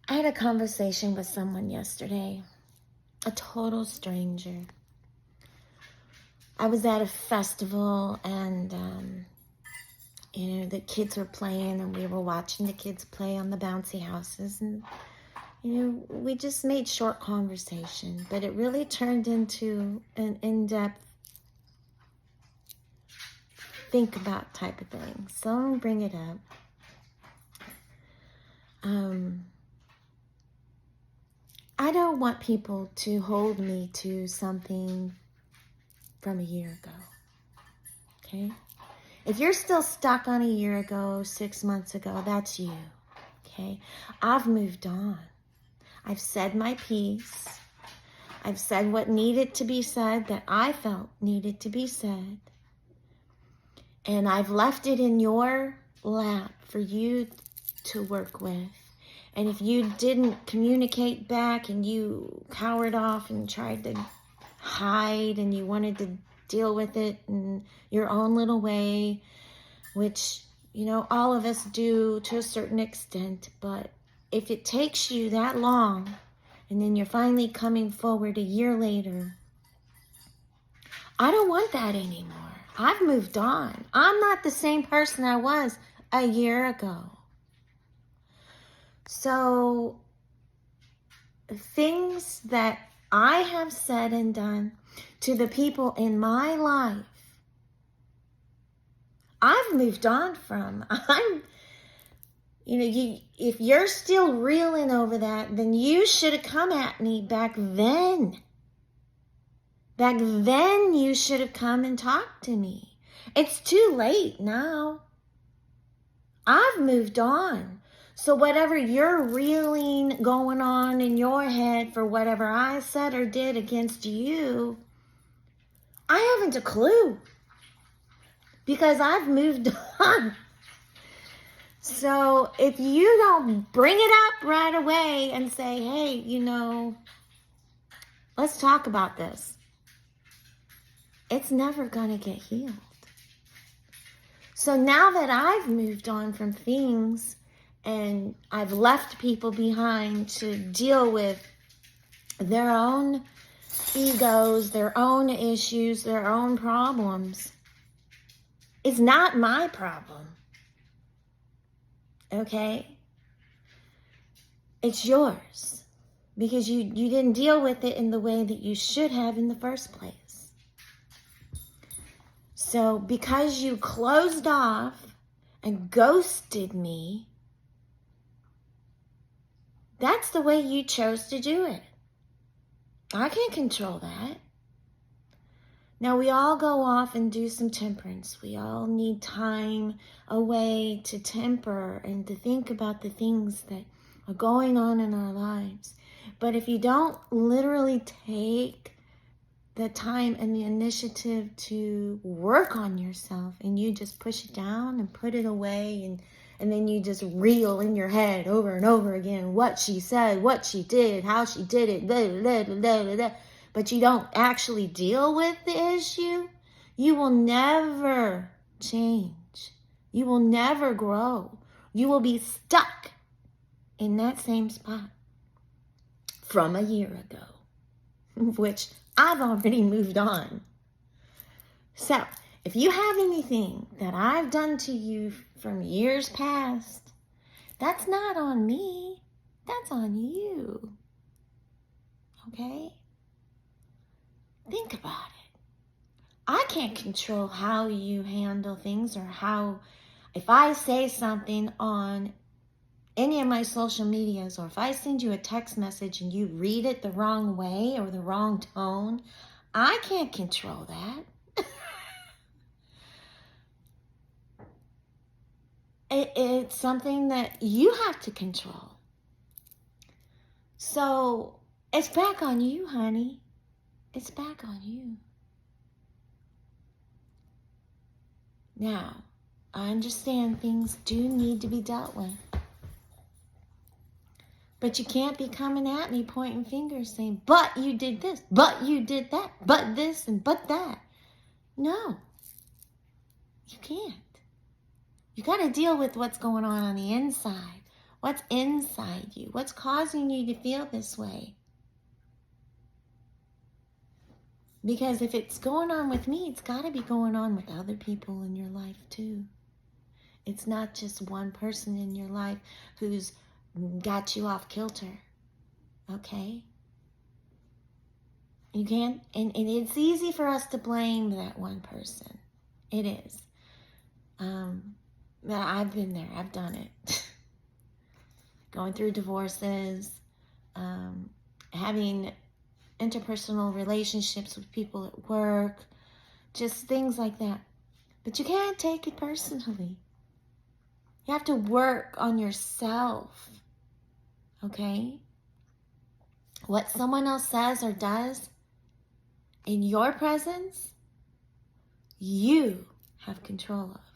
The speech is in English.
I had a conversation with someone yesterday, a total stranger. I was at a festival and, the kids were playing and we were watching the kids play on the bouncy houses. And, we just made short conversation, but it really turned into an in-depth think about type of thing. So I'm going to bring it up. I don't want people to hold me to something from a year ago. Okay? If you're still stuck on a year ago, 6 months ago, that's you. Okay? I've moved on. I've said my piece. I've said what needed to be said that I felt needed to be said. And I've left it in your lap for you to work with. And if you didn't communicate back and you cowered off and tried to hide and you wanted to deal with it in your own little way, which, all of us do to a certain extent, but if it takes you that long and then you're finally coming forward a year later, I don't want that anymore. I've moved on. I'm not the same person I was a year ago. So things that I have said and done to the people in my life, I've moved on from. If you're still reeling over that, then you should have come at me back then. Back then, you should have come and talked to me. It's too late now. I've moved on. So whatever you're reeling going on in your head for whatever I said or did against you, I haven't a clue. Because I've moved on. So if you don't bring it up right away and say, hey, let's talk about this, it's never going to get healed. So now that I've moved on from things and I've left people behind to deal with their own egos, their own issues, their own problems, it's not my problem. Okay? It's yours. Because you didn't deal with it in the way that you should have in the first place. So because you closed off and ghosted me, that's the way you chose to do it. I can't control that. Now, we all go off and do some temperance. We all need time away to temper and to think about the things that are going on in our lives. But if you don't literally take the time and the initiative to work on yourself and you just push it down and put it away and then you just reel in your head over and over again what she said, what she did, how she did it, blah, blah, blah, blah, blah, but you don't actually deal with the issue, you will never change. You will never grow. You will be stuck in that same spot from a year ago, which I've already moved on. So, if you have anything that I've done to you from years past, that's not on me. That's on you. Okay? Think about it. I can't control how you handle things or if I say something on any of my social medias, or if I send you a text message and you read it the wrong way or the wrong tone, I can't control that. It's something that you have to control. So it's back on you, honey. It's back on you. Now, I understand things do need to be dealt with. But you can't be coming at me pointing fingers saying, but you did this, but you did that, but this and but that. No, you can't. You got to deal with what's going on the inside. What's inside you? What's causing you to feel this way? Because if it's going on with me, it's got to be going on with other people in your life too. It's not just one person in your life who's got you off kilter. Okay? You can't, and it's easy for us to blame that one person. It is. But I've been there. I've done it. Going through divorces, having interpersonal relationships with people at work, just things like that. But you can't take it personally. You have to work on yourself, okay? What someone else says or does in your presence, you have control of.